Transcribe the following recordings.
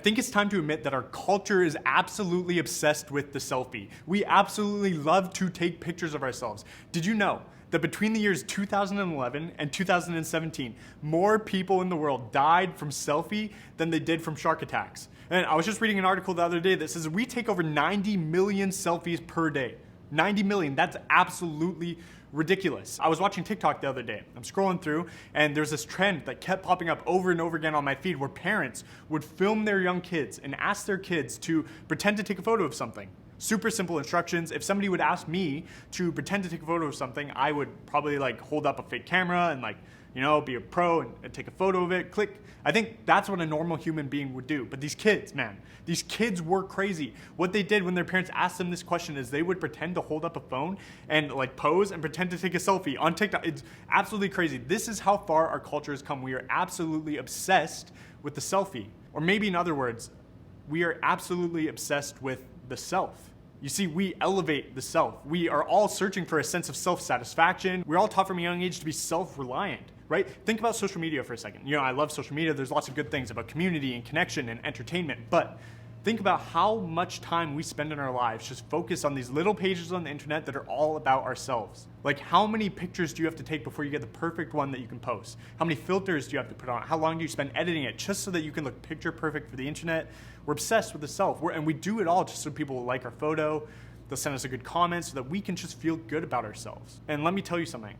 think it's time to admit that our culture is absolutely obsessed with the selfie. We absolutely love to take pictures of ourselves. Did you know that between the years 2011 and 2017, more people in the world died from selfie than they did from shark attacks? And I was just reading an article the other day that says we take over 90 million selfies per day. 90 million, that's absolutely ridiculous. I was watching TikTok the other day. I'm scrolling through, and there's this trend that kept popping up over and over again on my feed where parents would film their young kids and ask their kids to pretend to take a photo of something. Super simple instructions. If somebody would ask me to pretend to take a photo of something, I would probably hold up a fake camera and be a pro and take a photo of it, click. I think that's what a normal human being would do. But these kids, man, these kids were crazy. What they did when their parents asked them this question is they would pretend to hold up a phone and pose and pretend to take a selfie on TikTok. It's absolutely crazy. This is how far our culture has come. We are absolutely obsessed with the selfie. Or maybe in other words, we are absolutely obsessed with the self. You see, we elevate the self. We are all searching for a sense of self-satisfaction. We're all taught from a young age to be self-reliant, right? Think about social media for a second. I love social media. There's lots of good things about community and connection and entertainment, but think about how much time we spend in our lives just focused on these little pages on the internet that are all about ourselves. How many pictures do you have to take before you get the perfect one that you can post? How many filters do you have to put on? How long do you spend editing it just so that you can look picture perfect for the internet? We're obsessed with the self, and we do it all just so people will like our photo, they'll send us a good comment so that we can just feel good about ourselves. And let me tell you something.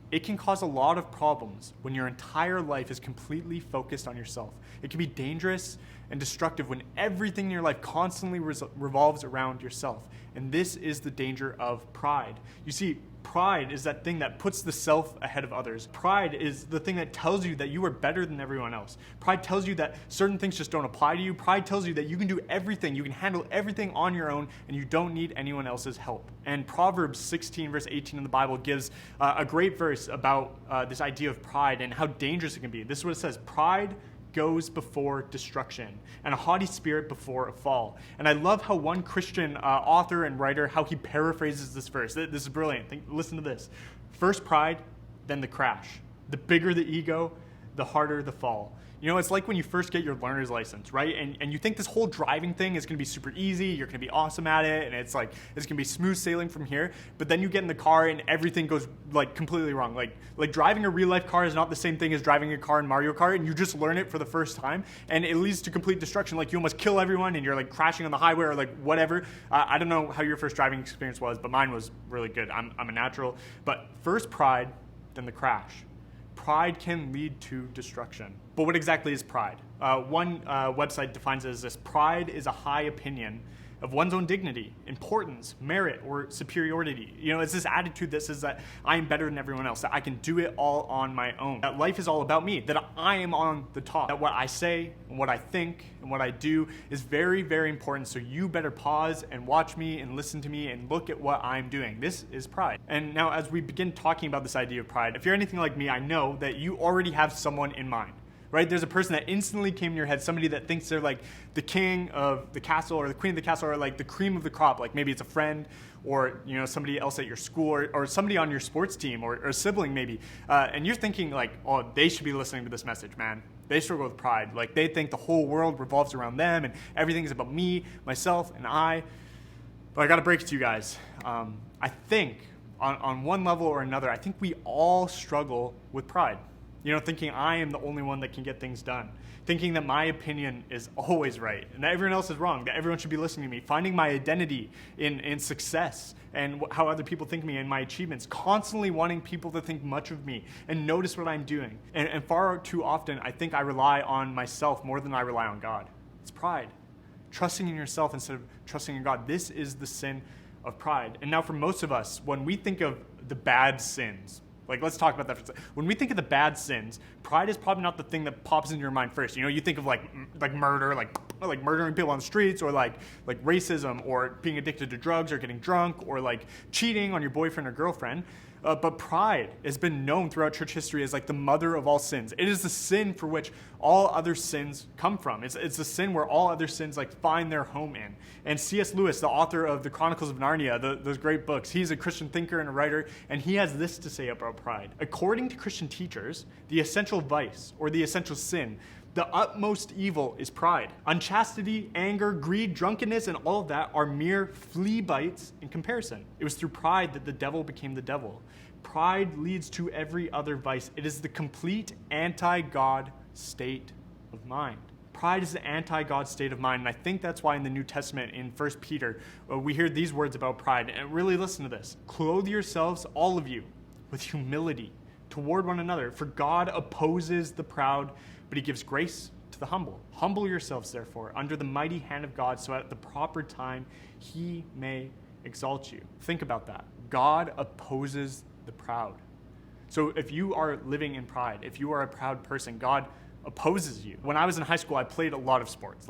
It can cause a lot of problems when your entire life is completely focused on yourself. It can be dangerous and destructive when everything in your life constantly revolves around yourself. And this is the danger of pride. You see, pride is that thing that puts the self ahead of others. Pride is the thing that tells you that you are better than everyone else. Pride tells you that certain things just don't apply to you. Pride tells you that you can do everything, you can handle everything on your own, and you don't need anyone else's help. And Proverbs 16 verse 18 in the Bible gives a great verse about this idea of pride and how dangerous it can be. This is what it says: pride goes before destruction, and a haughty spirit before a fall. And I love how one Christian author and writer, how he paraphrases this verse. This is brilliant. Listen to this. First pride, then the crash. The bigger the ego, the harder the fall. It's like when you first get your learner's license, right? And you think this whole driving thing is going to be super easy, you're going to be awesome at it, and it's going to be smooth sailing from here. But then you get in the car and everything goes completely wrong. Like driving a real life car is not the same thing as driving a car in Mario Kart, and you just learn it for the first time, and it leads to complete destruction. You almost kill everyone, and you're crashing on the highway or whatever. I don't know how your first driving experience was, but mine was really good. I'm a natural. But first pride, then the crash. Pride can lead to destruction. But what exactly is pride? One website defines it as this: pride is a high opinion of one's own dignity, importance, merit, or superiority. It's this attitude that says that I am better than everyone else, that I can do it all on my own, that life is all about me, that I am on the top, that what I say and what I think and what I do is very, very important, so you better pause and watch me and listen to me and look at what I'm doing. This is pride. And now as we begin talking about this idea of pride, if you're anything like me, I know that you already have someone in mind. Right? There's a person that instantly came in your head, somebody that thinks they're the king of the castle or the queen of the castle, or the cream of the crop. Maybe it's a friend or somebody else at your school, or somebody on your sports team, or a sibling maybe. And you're thinking oh, they should be listening to this message, man. They struggle with pride. They think the whole world revolves around them and everything is about me, myself, and I. But I got to break it to you guys. I think on one level or another, I think we all struggle with pride. Thinking I am the only one that can get things done. Thinking that my opinion is always right and that everyone else is wrong, that everyone should be listening to me. Finding my identity in success and how other people think of me and my achievements. Constantly wanting people to think much of me and notice what I'm doing. And far too often, I think I rely on myself more than I rely on God. It's pride. Trusting in yourself instead of trusting in God. This is the sin of pride. And now for most of us, when we think of the bad sins, let's talk about that for a second. When we think of the bad sins, pride is probably not the thing that pops into your mind first. You think of murder, like murdering people on the streets, or like racism, or being addicted to drugs, or getting drunk, or cheating on your boyfriend or girlfriend. But pride has been known throughout church history as the mother of all sins. It is the sin for which all other sins come from. It's the sin where all other sins find their home in. And C.S. Lewis, the author of the Chronicles of Narnia, those great books, he's a Christian thinker and a writer, and he has this to say about pride. According to Christian teachers, the essential vice or the essential sin The utmost evil is pride. Unchastity, anger, greed, drunkenness, and all of that are mere flea bites in comparison. It was through pride that the devil became the devil. Pride leads to every other vice. It is the complete anti-God state of mind. Pride is the anti-God state of mind, and I think that's why in the New Testament, in 1 Peter, we hear these words about pride. And really listen to this. Clothe yourselves, all of you, with humility toward one another, for God opposes the proud, but he gives grace to the humble. Humble yourselves, therefore, under the mighty hand of God, so at the proper time he may exalt you. Think about that. God opposes the proud. So if you are living in pride, if you are a proud person, God opposes you. When I was in high school, I played a lot of sports.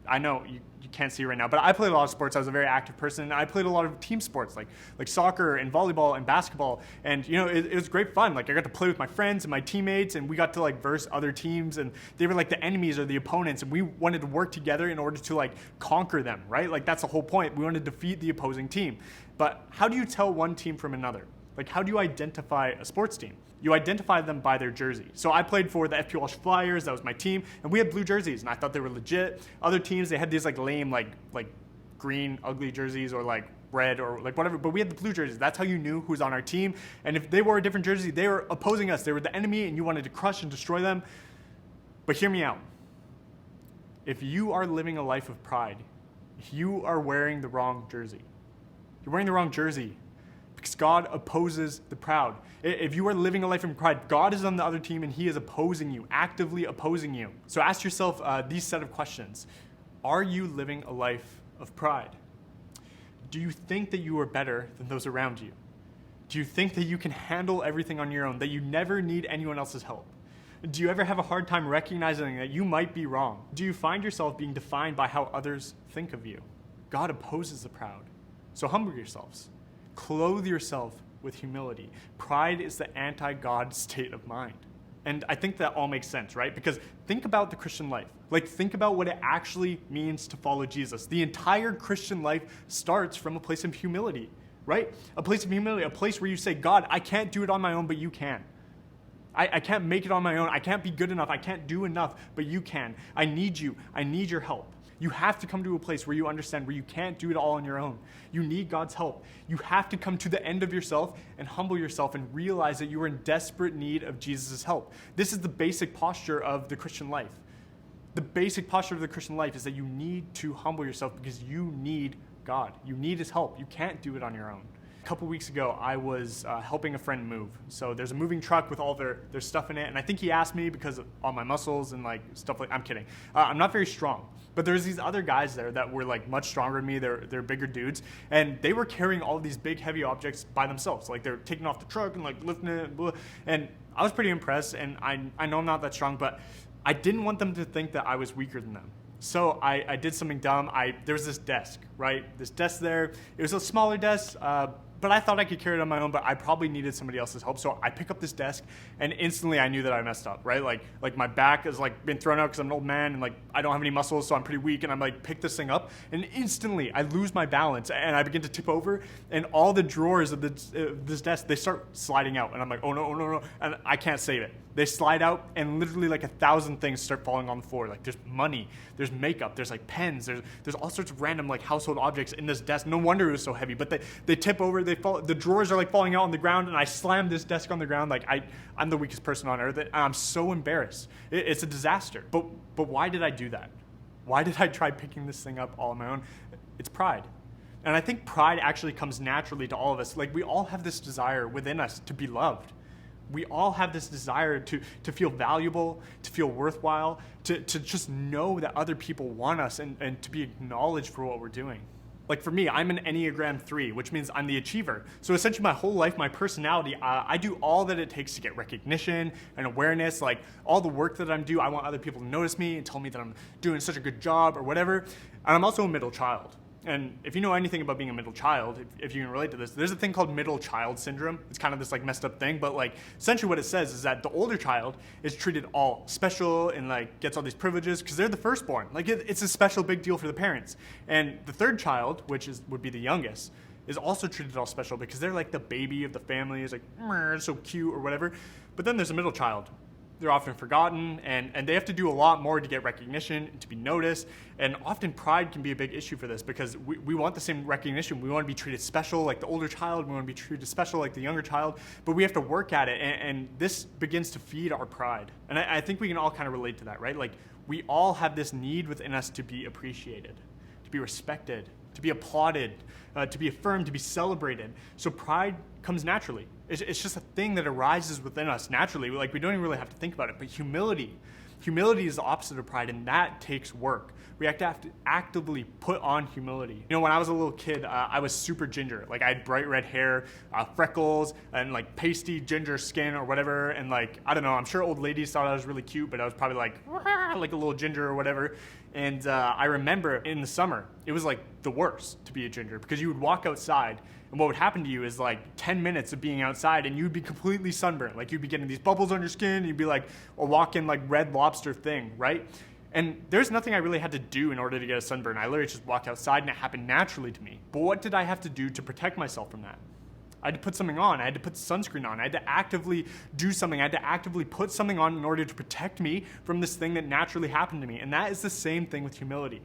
I know you can't see right now, but I played a lot of sports. I was a very active person, and I played a lot of team sports, like soccer and volleyball and basketball. And it was great fun. I got to play with my friends and my teammates, and we got to verse other teams, and they were the enemies or the opponents, and we wanted to work together in order to conquer them, right? That's the whole point. We want to defeat the opposing team. But how do you tell one team from another? How do you identify a sports team? You identify them by their jersey. So I played for the FP Walsh Flyers. That was my team. And we had blue jerseys, and I thought they were legit. Other teams, they had these lame, green, ugly jerseys, or red, or whatever. But we had the blue jerseys. That's how you knew who was on our team. And if they wore a different jersey, they were opposing us. They were the enemy, and you wanted to crush and destroy them. But hear me out. If you are living a life of pride, you are wearing the wrong jersey. You're wearing the wrong jersey. Because God opposes the proud. If you are living a life in pride, God is on the other team and he is opposing you, actively opposing you. So ask yourself these set of questions. Are you living a life of pride? Do you think that you are better than those around you? Do you think that you can handle everything on your own, that you never need anyone else's help? Do you ever have a hard time recognizing that you might be wrong? Do you find yourself being defined by how others think of you? God opposes the proud. So humble yourselves. Clothe yourself with humility. Pride is the anti-God state of mind. And I think that all makes sense, right? Because think about the Christian life. Think about what it actually means to follow Jesus. The entire Christian life starts from a place of humility, right? A place of humility, a place where you say, God, I can't do it on my own, but you can. I can't make it on my own. I can't be good enough. I can't do enough, but you can. I need you. I need your help. You have to come to a place where you understand where you can't do it all on your own. You need God's help. You have to come to the end of yourself and humble yourself and realize that you are in desperate need of Jesus' help. This is the basic posture of the Christian life. The basic posture of the Christian life is that you need to humble yourself because you need God. You need his help. You can't do it on your own. A couple weeks ago, I was helping a friend move. So there's a moving truck with all their stuff in it, and I think he asked me because of all my muscles and stuff I'm kidding. I'm not very strong, but there's these other guys there that were much stronger than me. They're bigger dudes, and they were carrying all these big heavy objects by themselves. They're taking off the truck and lifting it, blah. And I was pretty impressed, and I know I'm not that strong, but I didn't want them to think that I was weaker than them. So I did something dumb. There was this desk, right? This desk there. It was a smaller desk, but I thought I could carry it on my own, but I probably needed somebody else's help. So I pick up this desk, and instantly I knew that I messed up, right? Like my back has been thrown out because I'm an old man, and I don't have any muscles, so I'm pretty weak, and I'm pick this thing up, and instantly I lose my balance, and I begin to tip over, and all the drawers of this desk, they start sliding out, and I'm oh no, and I can't save it. They slide out, and literally 1,000 things start falling on the floor. There's money, there's makeup, there's pens, there's all sorts of random household objects in this desk. No wonder it was so heavy. But they tip over, they fall. The drawers are falling out on the ground, and I slam this desk on the ground. I'm the weakest person on earth. And I'm so embarrassed. It's a disaster. But why did I do that? Why did I try picking this thing up all on my own? It's pride. And I think pride actually comes naturally to all of us. We all have this desire within us to be loved. We all have this desire to feel valuable, to feel worthwhile, to just know that other people want us and to be acknowledged for what we're doing. For me, I'm an Enneagram 3, which means I'm the achiever. So essentially my whole life, my personality, I do all that it takes to get recognition and awareness. All the work that I'm doing, I want other people to notice me and tell me that I'm doing such a good job or whatever. And I'm also a middle child. And if you know anything about being a middle child, if you can relate to this, there's a thing called middle child syndrome. It's kind of this messed up thing, but essentially what it says is that the older child is treated all special and gets all these privileges because they're the firstborn. It's a special big deal for the parents. And the third child, which would be the youngest, is also treated all special because they're the baby of the family. It's it's so cute or whatever. But then there's a middle child. they're often forgotten, and they have to do a lot more to get recognition, to be noticed. And often pride can be a big issue for this because we want the same recognition. We want to be treated special like the older child. We want to be treated special like the younger child. But we have to work at it, and this begins to feed our pride. And I think we can all kind of relate to that, right? Like, we all have this need within us to be appreciated, to be respected, to be applauded, to be affirmed, to be celebrated. So pride comes naturally. It's just a thing that arises within us naturally. Like, we don't even really have to think about it. But humility is the opposite of pride, and that takes work. We have to actively put on humility. You know, when I was a little kid, I was super ginger. Like, I had bright red hair, freckles, and like pasty ginger skin or whatever. And like, I don't know, I'm sure old ladies thought I was really cute, but I was probably like a little ginger or whatever. And I remember in the summer, it was like the worst to be a ginger because you would walk outside and what would happen to you is like 10 minutes of being outside and you'd be completely sunburned. Like, you'd be getting these bubbles on your skin and you'd be like a walking like Red Lobster thing, right? And there's nothing I really had to do in order to get a sunburn. I literally just walked outside and it happened naturally to me. But what did I have to do to protect myself from that? I had to put something on. I had to put sunscreen on. I had to actively do something. I had to actively put something on in order to protect me from this thing that naturally happened to me. And that is the same thing with humility.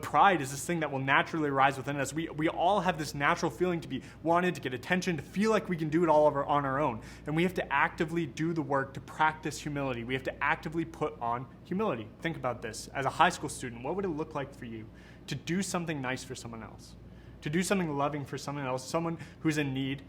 Pride is this thing that will naturally arise within us. We all have this natural feeling to be wanted, to get attention, to feel like we can do it all on our own. And we have to actively do the work to practice humility. We have to actively put on humility. Think about this. As a high school student, what would it look like for you to do something nice for someone else? To do something loving for someone else, someone who's in need,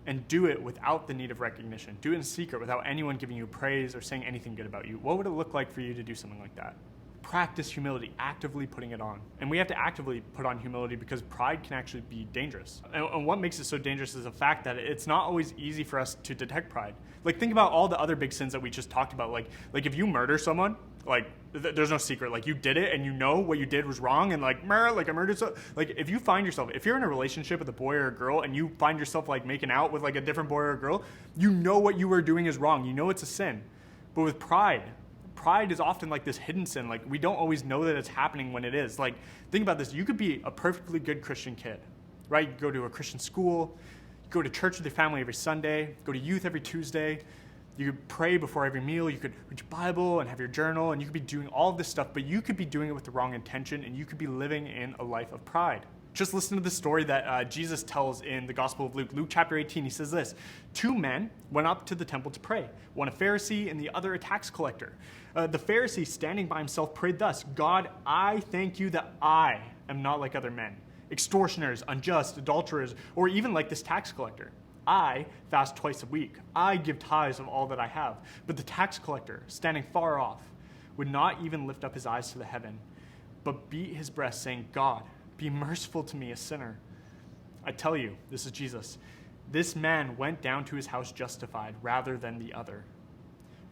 and do it without the need of recognition. Do it in secret without anyone giving you praise or saying anything good about you. What would it look like for you to do something like that? Practice humility, actively putting it on. And we have to actively put on humility because pride can actually be dangerous. And what makes it so dangerous is the fact that it's not always easy for us to detect pride. Like, think about all the other big sins that we just talked about. Like if you murder someone, like, there's no secret. Like, you did it and you know what you did was wrong and like I murdered so. Like, if you find yourself, if you're in a relationship with a boy or a girl and you find yourself like making out with like a different boy or a girl, you know what you were doing is wrong. You know it's a sin. But with pride is often like this hidden sin. Like, we don't always know that it's happening when it is. Like, think about this. You could be a perfectly good Christian kid, right? You go to a Christian school, you go to church with your family every Sunday, go to youth every Tuesday. You could pray before every meal. You could read your Bible and have your journal, and you could be doing all of this stuff, but you could be doing it with the wrong intention, and you could be living in a life of pride. Just listen to the story that Jesus tells in the Gospel of Luke. Luke chapter 18, he says this: 2 men went up to the temple to pray, one a Pharisee and the other a tax collector. The Pharisee, standing by himself, prayed thus: God, I thank you that I am not like other men, extortioners, unjust, adulterers, or even like this tax collector. I fast twice a week. I give tithes of all that I have. But the tax collector, standing far off, would not even lift up his eyes to the heaven, but beat his breast, saying, God, be merciful to me, a sinner. I tell you, this is Jesus, this man went down to his house justified rather than the other.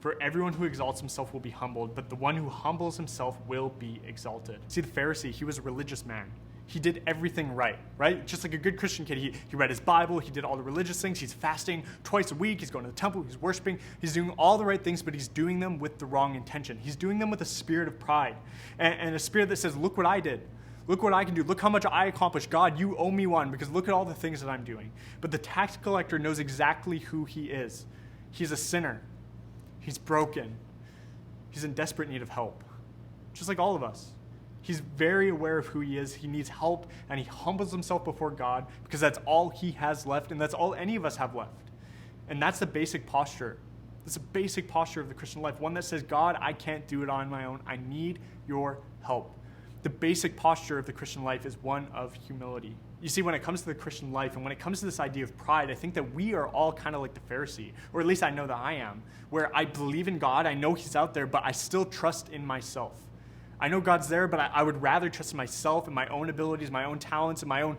For everyone who exalts himself will be humbled, but the one who humbles himself will be exalted. See, the Pharisee, he was a religious man. He did everything right? Just like a good Christian kid. He read his Bible, he did all the religious things, he's fasting twice a week, he's going to the temple, he's worshiping, he's doing all the right things, but he's doing them with the wrong intention. He's doing them with a spirit of pride, and a spirit that says, look what I did. Look what I can do. Look how much I accomplished. God, you owe me one because look at all the things that I'm doing. But the tax collector knows exactly who he is. He's a sinner. He's broken. He's in desperate need of help, just like all of us. He's very aware of who he is. He needs help, and he humbles himself before God because that's all he has left, and that's all any of us have left. And that's the basic posture. That's a basic posture of the Christian life, one that says, God, I can't do it on my own. I need your help. The basic posture of the Christian life is one of humility. You see, when it comes to the Christian life and when it comes to this idea of pride, I think that we are all kind of like the Pharisee, or at least I know that I am, where I believe in God, I know he's out there, but I still trust in myself. I know God's there, but I would rather trust in myself and my own abilities, my own talents, and my own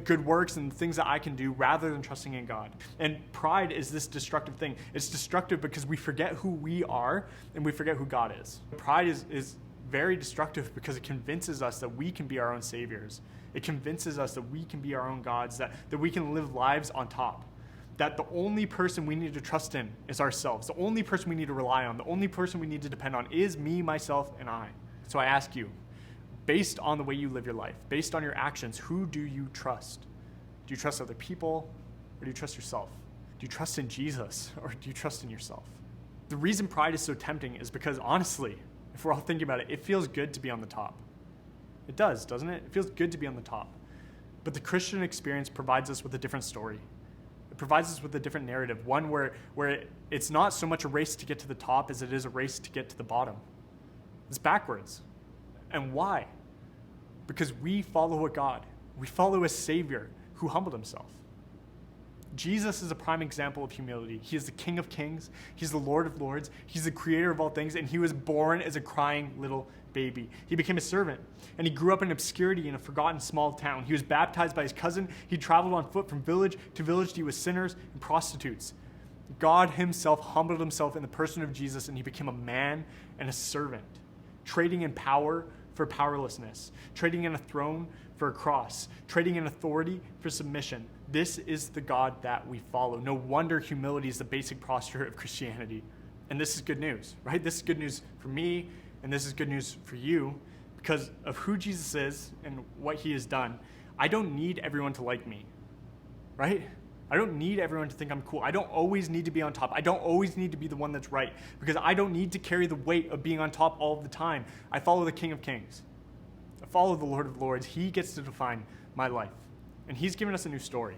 good works and things that I can do rather than trusting in God. And pride is this destructive thing. It's destructive because we forget who we are and we forget who God is. Pride is very destructive because it convinces us that we can be our own saviors. It convinces us that we can be our own gods, that we can live lives on top. That the only person we need to trust in is ourselves. The only person we need to rely on, the only person we need to depend on is me, myself, and I. So I ask you, based on the way you live your life, based on your actions, who do you trust? Do you trust other people, or do you trust yourself? Do you trust in Jesus, or do you trust in yourself? The reason pride is so tempting is because, honestly, if we're all thinking about it, it feels good to be on the top. It does, doesn't it? It feels good to be on the top. But the Christian experience provides us with a different story. It provides us with a different narrative, one where it's not so much a race to get to the top as it is a race to get to the bottom. It's backwards. And why? Because we follow a God. We follow a Savior who humbled himself. Jesus is a prime example of humility. He is the King of Kings. He's the Lord of Lords. He's the creator of all things, and he was born as a crying little baby. He became a servant, and he grew up in obscurity in a forgotten small town. He was baptized by his cousin. He traveled on foot from village to village to be with sinners and prostitutes. God himself humbled himself in the person of Jesus, and he became a man and a servant, trading in power for powerlessness, trading in a throne for a cross, trading in authority for submission. This is the God that we follow. No wonder humility is the basic posture of Christianity. And this is good news, right? This is good news for me, and this is good news for you because of who Jesus is and what he has done. I don't need everyone to like me, right? I don't need everyone to think I'm cool. I don't always need to be on top. I don't always need to be the one that's right because I don't need to carry the weight of being on top all the time. I follow the King of Kings. I follow the Lord of Lords. He gets to define my life. And he's given us a new story.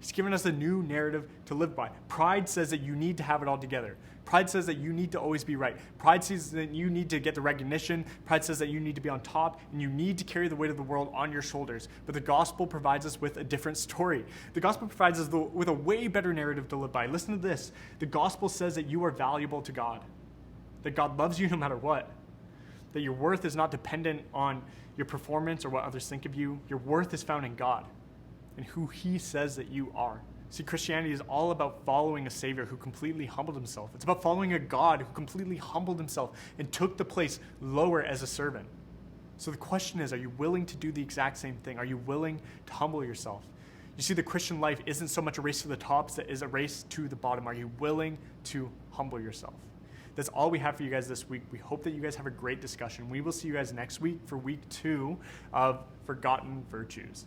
He's given us a new narrative to live by. Pride says that you need to have it all together. Pride says that you need to always be right. Pride says that you need to get the recognition. Pride says that you need to be on top, and you need to carry the weight of the world on your shoulders. But the gospel provides us with a different story. The gospel provides us with a way better narrative to live by. Listen to this. The gospel says that you are valuable to God, that God loves you no matter what, that your worth is not dependent on your performance or what others think of you. Your worth is found in God and who he says that you are. See, Christianity is all about following a Savior who completely humbled himself. It's about following a God who completely humbled himself and took the place lower as a servant. So the question is, are you willing to do the exact same thing? Are you willing to humble yourself? You see, the Christian life isn't so much a race to the top as it is a race to the bottom. Are you willing to humble yourself? That's all we have for you guys this week. We hope that you guys have a great discussion. We will see you guys next week for week 2 of Forgotten Virtues.